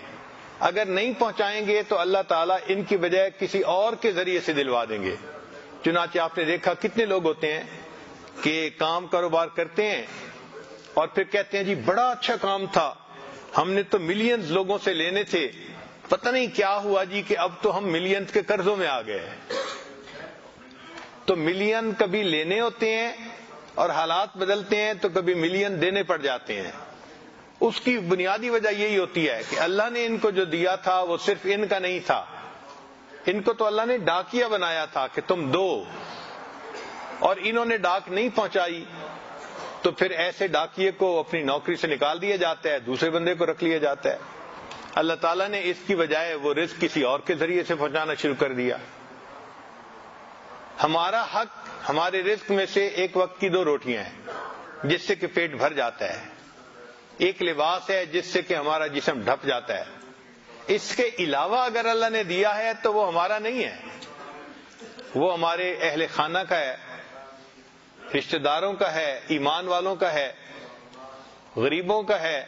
اگر نہیں پہنچائیں گے تو اللہ تعالیٰ ان کی بجائے کسی اور کے ذریعے سے دلوا دیں گے۔ چنانچہ آپ نے دیکھا کتنے لوگ ہوتے ہیں کہ کام کاروبار کرتے ہیں اور پھر کہتے ہیں جی بڑا اچھا کام تھا، ہم نے تو ملینز لوگوں سے لینے تھے، پتہ نہیں کیا ہوا جی کہ اب تو ہم ملینز کے قرضوں میں آ گئے۔ تو ملین کبھی لینے ہوتے ہیں اور حالات بدلتے ہیں تو کبھی ملین دینے پڑ جاتے ہیں۔ اس کی بنیادی وجہ یہی ہوتی ہے کہ اللہ نے ان کو جو دیا تھا وہ صرف ان کا نہیں تھا، ان کو تو اللہ نے ڈاکیا بنایا تھا کہ تم دو، اور انہوں نے ڈاک نہیں پہنچائی تو پھر ایسے ڈاکیے کو اپنی نوکری سے نکال دیا جاتا ہے، دوسرے بندے کو رکھ لیا جاتا ہے۔ اللہ تعالیٰ نے اس کی بجائے وہ رزق کسی اور کے ذریعے سے پہنچانا شروع کر دیا۔ ہمارا حق ہمارے رزق میں سے ایک وقت کی 2 روٹیاں ہیں جس سے کہ پیٹ بھر جاتا ہے، ایک لباس ہے جس سے کہ ہمارا جسم ڈھپ جاتا ہے۔ اس کے علاوہ اگر اللہ نے دیا ہے تو وہ ہمارا نہیں ہے، وہ ہمارے اہل خانہ کا ہے، رشتہ داروں کا ہے، ایمان والوں کا ہے، غریبوں کا ہے،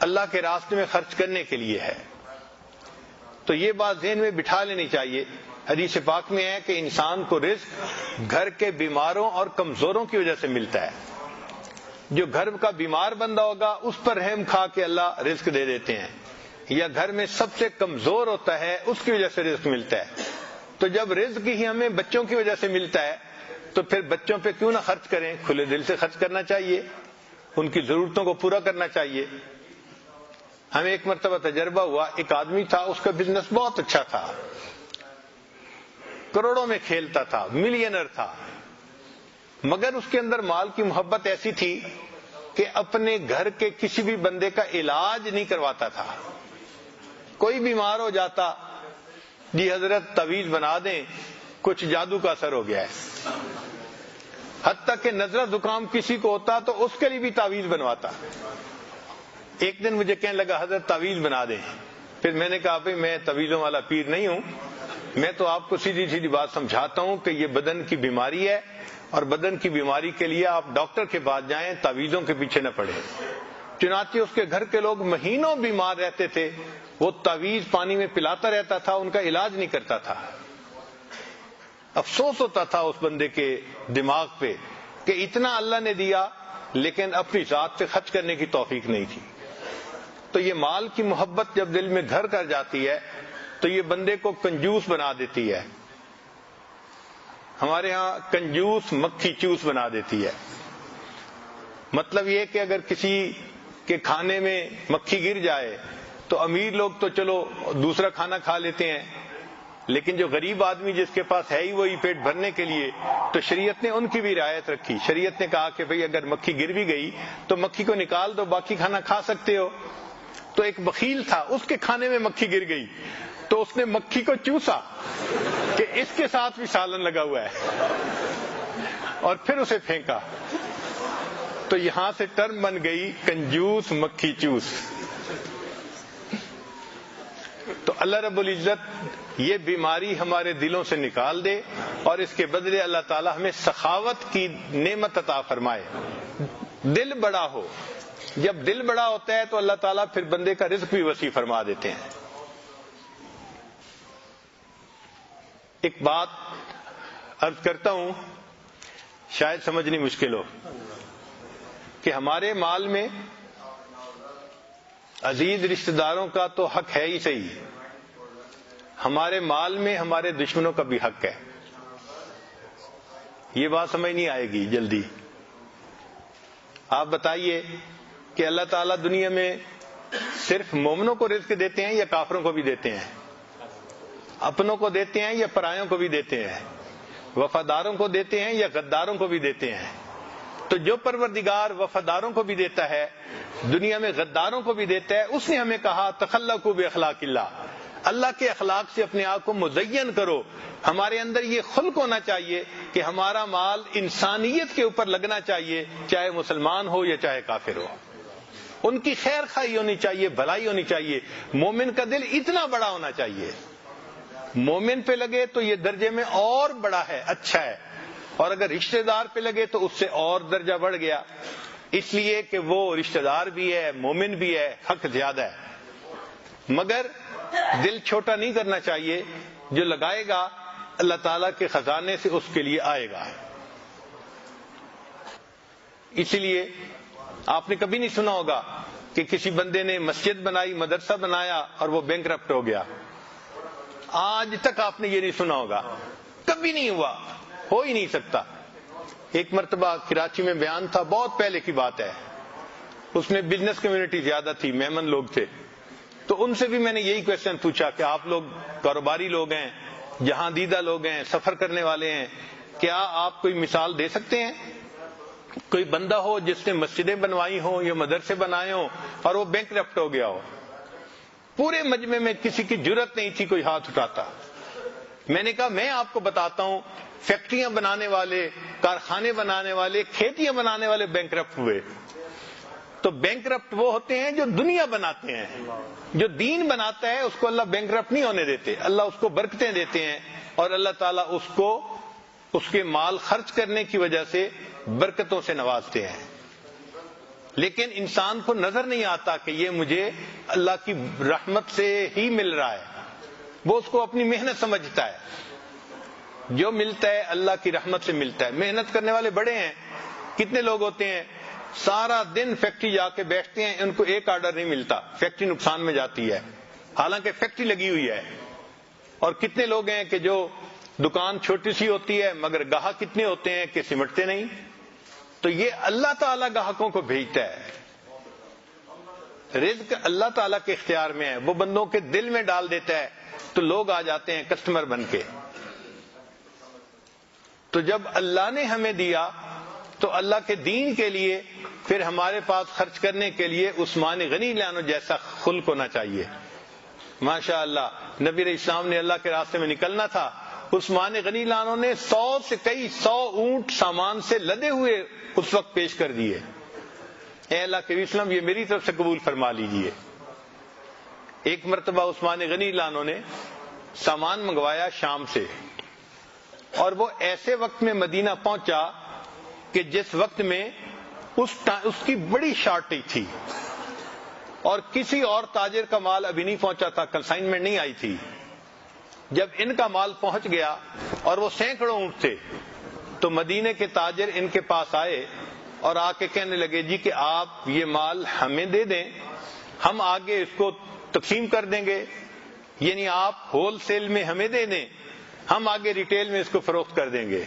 اللہ کے راستے میں خرچ کرنے کے لیے ہے۔ تو یہ بات ذہن میں بٹھا لینی چاہیے۔ حدیث پاک میں ہے کہ انسان کو رزق گھر کے بیماروں اور کمزوروں کی وجہ سے ملتا ہے۔ جو گھر کا بیمار بندہ ہوگا اس پر رحم کھا کے اللہ رزق دے دیتے ہیں، یا گھر میں سب سے کمزور ہوتا ہے اس کی وجہ سے رزق ملتا ہے۔ تو جب رزق ہی ہمیں بچوں کی وجہ سے ملتا ہے تو پھر بچوں پہ کیوں نہ خرچ کریں، کھلے دل سے خرچ کرنا چاہیے، ان کی ضرورتوں کو پورا کرنا چاہیے۔ ہمیں ایک مرتبہ تجربہ ہوا، ایک آدمی تھا، اس کا بزنس بہت اچھا تھا، کروڑوں میں کھیلتا تھا، ملینر تھا، مگر اس کے اندر مال کی محبت ایسی تھی کہ اپنے گھر کے کسی بھی بندے کا علاج نہیں کرواتا تھا۔ کوئی بیمار ہو جاتا، جی حضرت تعویذ بنا دیں، کچھ جادو کا اثر ہو گیا ہے۔ حتیٰ کہ نزلہ زکام کسی کو ہوتا تو اس کے لیے بھی تعویذ بنواتا۔ ایک دن مجھے کہنے لگا حضرت تعویذ بنا دیں۔ پھر میں نے کہا بھائی میں تعویذوں والا پیر نہیں ہوں، میں تو آپ کو سیدھی سیدھی بات سمجھاتا ہوں کہ یہ بدن کی بیماری ہے، اور بدن کی بیماری کے لیے آپ ڈاکٹر کے پاس جائیں، تعویذوں کے پیچھے نہ پڑیں۔ چنانچہ اس کے گھر کے لوگ مہینوں بیمار رہتے تھے، وہ تعویذ پانی میں پلاتا رہتا تھا، ان کا علاج نہیں کرتا تھا۔ افسوس ہوتا تھا اس بندے کے دماغ پہ کہ اتنا اللہ نے دیا لیکن اپنی ذات پہ خرچ کرنے کی توفیق نہیں تھی۔ تو یہ مال کی محبت جب دل میں گھر کر جاتی ہے تو یہ بندے کو کنجوس بنا دیتی ہے۔ ہمارے ہاں کنجوس مکھی چوس بنا دیتی ہے۔ مطلب یہ کہ اگر کسی کے کھانے میں مکھی گر جائے تو امیر لوگ تو چلو دوسرا کھانا کھا لیتے ہیں، لیکن جو غریب آدمی جس کے پاس ہے ہی وہی پیٹ بھرنے کے لیے، تو شریعت نے ان کی بھی رعایت رکھی۔ شریعت نے کہا کہ بھئی اگر مکھی گر بھی گئی تو مکھی کو نکال دو، باقی کھانا کھا سکتے ہو۔ تو ایک بخیل تھا، اس کے کھانے میں مکھی گر گئی تو اس نے مکھی کو چوسا کہ اس کے ساتھ بھی سالن لگا ہوا ہے، اور پھر اسے پھینکا۔ تو یہاں سے ٹرم بن گئی کنجوس مکھی چوس۔ تو اللہ رب العزت یہ بیماری ہمارے دلوں سے نکال دے، اور اس کے بدلے اللہ تعالی ہمیں سخاوت کی نعمت عطا فرمائے، دل بڑا ہو۔ جب دل بڑا ہوتا ہے تو اللہ تعالیٰ پھر بندے کا رزق بھی وسیع فرما دیتے ہیں۔ ایک بات عرض کرتا ہوں، شاید سمجھنی مشکل ہو، کہ ہمارے مال میں عزیز رشتہ داروں کا تو حق ہے ہی صحیح، ہمارے مال میں ہمارے دشمنوں کا بھی حق ہے۔ یہ بات سمجھ نہیں آئے گی جلدی۔ آپ بتائیے کہ اللہ تعالیٰ دنیا میں صرف مومنوں کو رزق دیتے ہیں یا کافروں کو بھی دیتے ہیں؟ اپنوں کو دیتے ہیں یا پرایوں کو بھی دیتے ہیں؟ وفاداروں کو دیتے ہیں یا غداروں کو بھی دیتے ہیں؟ تو جو پروردگار وفاداروں کو بھی دیتا ہے، دنیا میں غداروں کو بھی دیتا ہے، اس نے ہمیں کہا تخلقوا باخلاق اللہ، اللہ کے اخلاق سے اپنے آپ کو مزین کرو۔ ہمارے اندر یہ خلق ہونا چاہیے کہ ہمارا مال انسانیت کے اوپر لگنا چاہیے، چاہے مسلمان ہو یا چاہے کافر ہو۔ ان کی خیر خواہی ہونی چاہیے، بھلائی ہونی چاہیے۔ مومن کا دل اتنا بڑا ہونا چاہیے، مومن پہ لگے تو یہ درجے میں اور بڑا ہے، اچھا ہے، اور اگر رشتہ دار پہ لگے تو اس سے اور درجہ بڑھ گیا، اس لیے کہ وہ رشتہ دار بھی ہے، مومن بھی ہے، حق زیادہ ہے۔ مگر دل چھوٹا نہیں کرنا چاہیے، جو لگائے گا اللہ تعالیٰ کے خزانے سے اس کے لیے آئے گا۔ اسی لیے آپ نے کبھی نہیں سنا ہوگا کہ کسی بندے نے مسجد بنائی، مدرسہ بنایا اور وہ بینکرپٹ ہو گیا۔ آج تک آپ نے یہ نہیں سنا ہوگا، کبھی نہیں ہوا، ہو ہی نہیں سکتا۔ ایک مرتبہ کراچی میں بیان تھا، بہت پہلے کی بات ہے، اس میں بزنس کمیونٹی زیادہ تھی، میمن لوگ تھے، تو ان سے بھی میں نے یہی کویسچن پوچھا کہ آپ لوگ کاروباری لوگ ہیں، جہاں دیدہ لوگ ہیں، سفر کرنے والے ہیں، کیا آپ کوئی مثال دے سکتے ہیں؟ کوئی بندہ ہو جس نے مسجدیں بنوائی ہوں یا مدرسے بنائے ہوں اور وہ بینکرپٹ ہو گیا ہو؟ پورے مجمع میں کسی کی جرت نہیں تھی کوئی ہاتھ اٹھاتا۔ میں نے کہا میں آپ کو بتاتا ہوں، فیکٹریاں بنانے والے، کارخانے بنانے والے، کھیتیاں بنانے والے بینکرپٹ ہوئے۔ تو بینکرپٹ وہ ہوتے ہیں جو دنیا بناتے ہیں، جو دین بناتا ہے اس کو اللہ بینکرپٹ نہیں ہونے دیتے، اللہ اس کو برکتیں دیتے ہیں، اور اللہ تعالیٰ اس کو اس کے مال خرچ کرنے کی وجہ سے برکتوں سے نوازتے ہیں۔ لیکن انسان کو نظر نہیں آتا کہ یہ مجھے اللہ کی رحمت سے ہی مل رہا ہے، وہ اس کو اپنی محنت سمجھتا ہے۔ جو ملتا ہے اللہ کی رحمت سے ملتا ہے۔ محنت کرنے والے بڑے ہیں، کتنے لوگ ہوتے ہیں سارا دن فیکٹری جا کے بیٹھتے ہیں، ان کو ایک آرڈر نہیں ملتا، فیکٹری نقصان میں جاتی ہے، حالانکہ فیکٹری لگی ہوئی ہے۔ اور کتنے لوگ ہیں کہ جو دکان چھوٹی سی ہوتی ہے مگر گاہک کتنے ہوتے ہیں کہ سمٹتے نہیں۔ تو یہ اللہ تعالیٰ گاہکوں کو بھیجتا ہے۔ رزق اللہ تعالیٰ کے اختیار میں ہے، وہ بندوں کے دل میں ڈال دیتا ہے تو لوگ آ جاتے ہیں کسٹمر بن کے۔ تو جب اللہ نے ہمیں دیا تو اللہ کے دین کے لیے پھر ہمارے پاس خرچ کرنے کے لیے عثمان غنی لانو جیسا خلق ہونا چاہیے۔ ماشاء اللہ، نبی علیہ السلام نے اللہ کے راستے میں نکلنا تھا، عثمان غنی لانو نے 100 سے کئی 100 اونٹ سامان سے لدے ہوئے اس وقت پیش کر دیے، اے اللہ کے وسلم یہ میری طرف سے قبول فرما لیجئے۔ ایک مرتبہ عثمان غنی لانو نے سامان منگوایا شام سے، اور وہ ایسے وقت میں مدینہ پہنچا کہ جس وقت میں اس کی بڑی شارٹیج تھی اور کسی اور تاجر کا مال ابھی نہیں پہنچا تھا، کنسائنمنٹ نہیں آئی تھی۔ جب ان کا مال پہنچ گیا اور وہ سینکڑوں اونٹ تھے تو مدینے کے تاجر ان کے پاس آئے اور آ کے کہنے لگے جی کہ آپ یہ مال ہمیں دے دیں، ہم آگے اس کو تقسیم کر دیں گے، یعنی آپ ہول سیل میں ہمیں دے دیں، ہم آگے ریٹیل میں اس کو فروخت کر دیں گے۔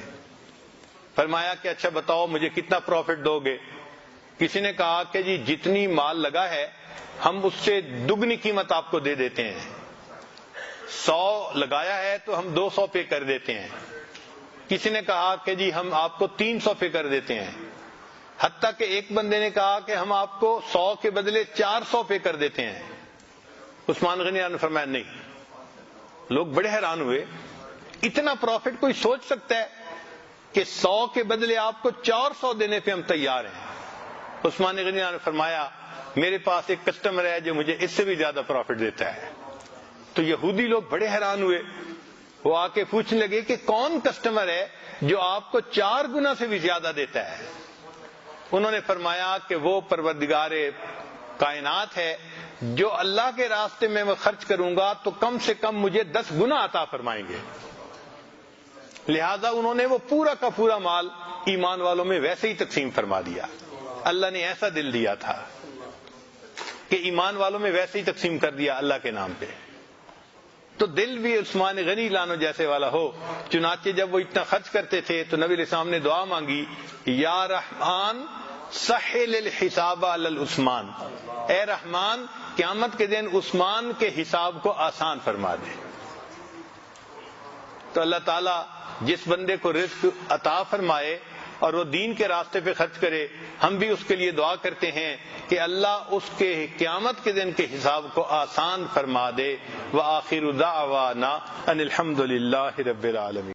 فرمایا کہ اچھا بتاؤ مجھے کتنا پروفٹ دو گے؟ کسی نے کہا کہ جی جتنی مال لگا ہے ہم اس سے دگنی قیمت آپ کو دے دیتے ہیں، 100 لگایا ہے تو ہم 200 پے کر دیتے ہیں۔ کسی نے کہا کہ جی ہم آپ کو 300 پے کر دیتے ہیں، حتیٰ کہ ایک بندے نے کہا کہ ہم آپ کو 100 کے بدلے 400 پے کر دیتے ہیں۔ عثمان غنی نے فرمایا نہیں۔ لوگ بڑے حیران ہوئے، اتنا پروفٹ کوئی سوچ سکتا ہے کہ 100 کے بدلے آپ کو 400 دینے پہ ہم تیار ہیں؟ عثمان غنی نے فرمایا میرے پاس ایک کسٹمر ہے جو مجھے اس سے بھی زیادہ پروفٹ دیتا ہے۔ تو یہودی لوگ بڑے حیران ہوئے، وہ آ کے پوچھنے لگے کہ کون کسٹمر ہے جو آپ کو 4 گنا سے بھی زیادہ دیتا ہے؟ انہوں نے فرمایا کہ وہ پروردگار کائنات ہے، جو اللہ کے راستے میں میں خرچ کروں گا تو کم سے کم مجھے 10 گنا عطا فرمائیں گے۔ لہذا انہوں نے وہ پورا کا پورا مال ایمان والوں میں ویسے ہی تقسیم فرما دیا۔ اللہ نے ایسا دل دیا تھا کہ ایمان والوں میں ویسے ہی تقسیم کر دیا اللہ کے نام پہ۔ تو دل بھی عثمان غنی لانو جیسے والا ہو۔ چنانچہ جب وہ اتنا خرچ کرتے تھے تو نبی علیہ السلام نے دعا مانگی، یا رحمان سہل الحساب علی العثمان، اے رحمان قیامت کے دن عثمان کے حساب کو آسان فرما دے۔ تو اللہ تعالیٰ جس بندے کو رزق عطا فرمائے اور وہ دین کے راستے پہ خرچ کرے، ہم بھی اس کے لیے دعا کرتے ہیں کہ اللہ اس کے قیامت کے دن کے حساب کو آسان فرما دے۔ وآخر دعوانا ان الحمد للہ رب العالمین۔